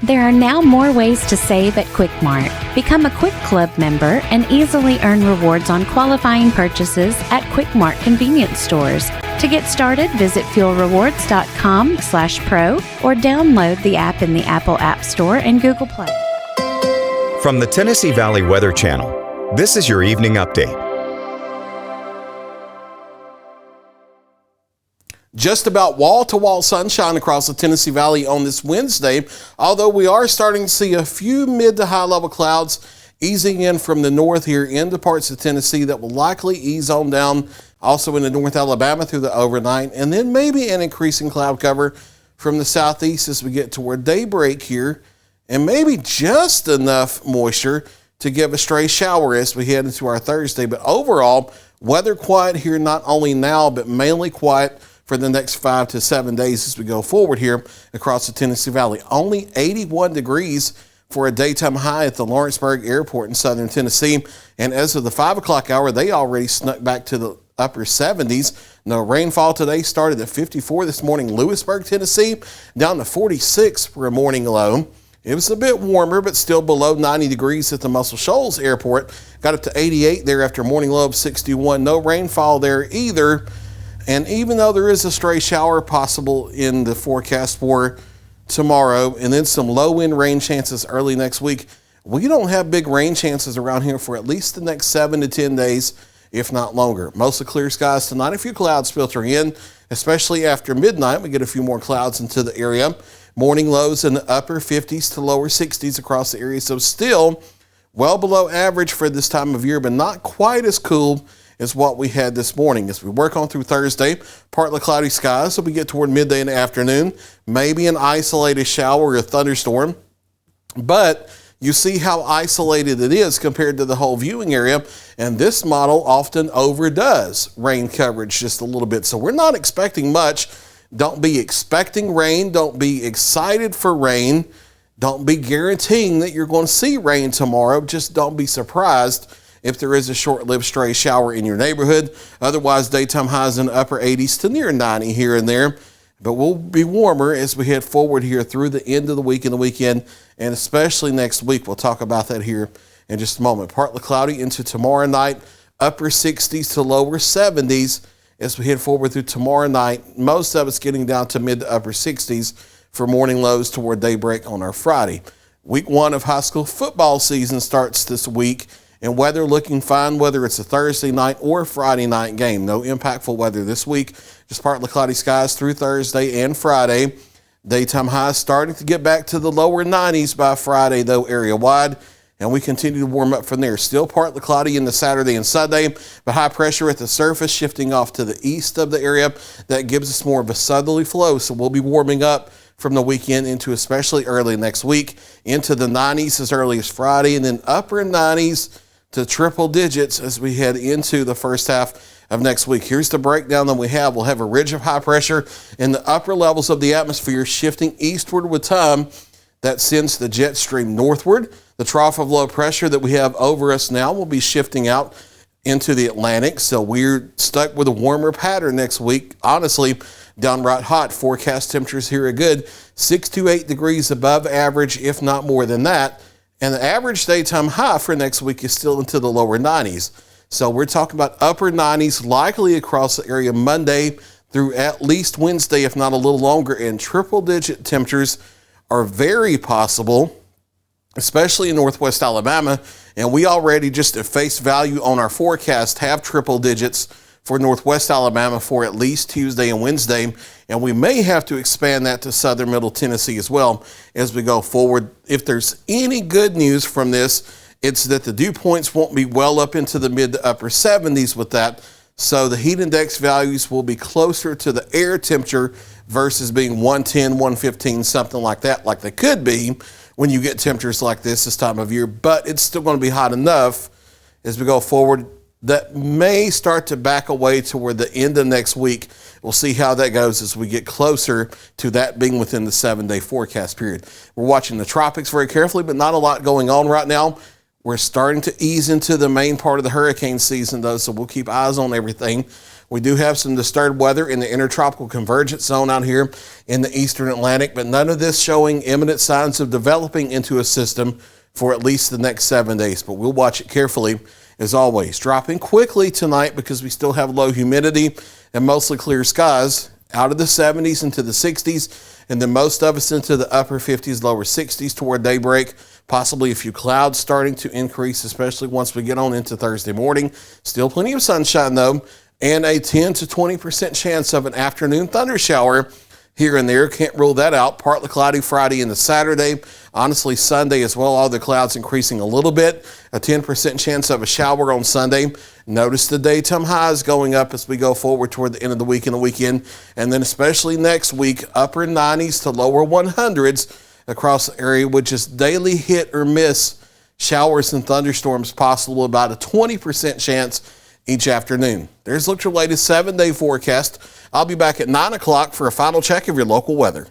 There are now more ways to save at Quick Mart. Become a Quick Club member and easily earn rewards on qualifying purchases at Quick Mart convenience stores. To get started, visit fuelrewards.com/pro or download the app in the Apple App Store and Google Play. From the Tennessee Valley Weather Channel, this is your evening update. Just about wall-to-wall sunshine across the Tennessee Valley on this Wednesday, although we are starting to see a few mid to high-level clouds easing in from the north here into parts of Tennessee that will likely ease on down also into North Alabama through the overnight, and then maybe an increasing cloud cover from the southeast as we get toward daybreak here, and maybe just enough moisture to give a stray shower as we head into our Thursday. But overall, weather quiet here not only now, but mainly quiet for the next 5 to 7 days as we go forward here across the Tennessee Valley. Only 81 degrees for a daytime high at the Lawrenceburg Airport in southern Tennessee. And as of the 5 o'clock hour, they already snuck back to the upper 70s. No rainfall today. Started at 54 this morning, Lewisburg, Tennessee, down to 46 for a morning low. It was a bit warmer, but still below 90 degrees at the Muscle Shoals Airport. Got up to 88 there after a morning low of 61. No rainfall there either. And even though there is a stray shower possible in the forecast for tomorrow and then some low-end rain chances early next week, we don't have big rain chances around here for at least the next 7 to 10 days, if not longer. Mostly clear skies tonight. A few clouds filtering in, especially after midnight. We get a few more clouds into the area. Morning lows in the upper 50s to lower 60s across the area. So still well below average for this time of year, but not quite as cool is what we had this morning. As we work on through Thursday, partly cloudy skies, so we get toward midday in the afternoon, maybe an isolated shower or a thunderstorm, but you see how isolated it is compared to the whole viewing area, and this model often overdoes rain coverage just a little bit, so we're not expecting much. Don't be expecting rain, don't be excited for rain, don't be guaranteeing that you're going to see rain tomorrow, just don't be surprised if there is a short-lived stray shower in your neighborhood. Otherwise, daytime highs in the upper 80s to near 90 here and there. But we'll be warmer as we head forward here through the end of the week and the weekend, and especially next week. We'll talk about that here in just a moment. Partly cloudy into tomorrow night, upper 60s to lower 70s as we head forward through tomorrow night. Most of it's getting down to mid to upper 60s for morning lows toward daybreak on our Friday. Week 1 of high school football season starts this week, and weather looking fine, whether it's a Thursday night or Friday night game. No impactful weather this week, just partly cloudy skies through Thursday and Friday. Daytime highs starting to get back to the lower 90s by Friday, though, area-wide, and we continue to warm up from there. Still partly cloudy in the Saturday and Sunday, but high pressure at the surface shifting off to the east of the area. That gives us more of a southerly flow, so we'll be warming up from the weekend into especially early next week, into the 90s as early as Friday, and then upper 90s to triple digits as we head into the first half of next week. Here's the breakdown that we have. We'll have a ridge of high pressure in the upper levels of the atmosphere shifting eastward with time. That sends the jet stream northward. The trough of low pressure that we have over us now will be shifting out into the Atlantic. So we're stuck with a warmer pattern next week. Honestly, downright hot. Forecast temperatures here are good. 6 to 8 degrees above average, if not more than that. And the average daytime high for next week is still into the lower 90s. So we're talking about upper 90s likely across the area Monday through at least Wednesday, if not a little longer. And triple-digit temperatures are very possible, especially in northwest Alabama. And we already, just at face value on our forecast, have triple digits for northwest Alabama for at least Tuesday and Wednesday, and we may have to expand that to southern middle Tennessee as well as we go forward. If there's any good news from this, it's that the dew points won't be well up into the mid to upper 70s with that, so the heat index values will be closer to the air temperature versus being 110, 115, something like that, like they could be when you get temperatures like this time of year, but it's still going to be hot enough as we go forward. That may start to back away toward the end of next week. We'll see how that goes as we get closer to that being within the 7-day forecast period. We're watching the tropics very carefully, but not a lot going on right now. We're starting to ease into the main part of the hurricane season, though, so we'll keep eyes on everything. We do have some disturbed weather in the intertropical convergence zone out here in the eastern Atlantic, but none of this showing imminent signs of developing into a system for at least the next 7 days. But we'll watch it carefully as always. Dropping quickly tonight because we still have low humidity and mostly clear skies, out of the 70s into the 60s, and then most of us into the upper 50s, lower 60s toward daybreak. Possibly a few clouds starting to increase, especially once we get on into Thursday morning. Still plenty of sunshine though, and a 10 to 20% chance of an afternoon thunder shower here and there. Can't rule that out. Partly cloudy Friday into Saturday. Honestly, Sunday as well, all the clouds increasing a little bit. A 10% chance of a shower on Sunday. Notice the daytime highs going up as we go forward toward the end of the week and the weekend. And then especially next week, upper 90s to lower 100s across the area with just daily hit or miss showers and thunderstorms possible, about a 20% chance each afternoon. There's your latest 7-day forecast. I'll be back at 9 o'clock for a final check of your local weather.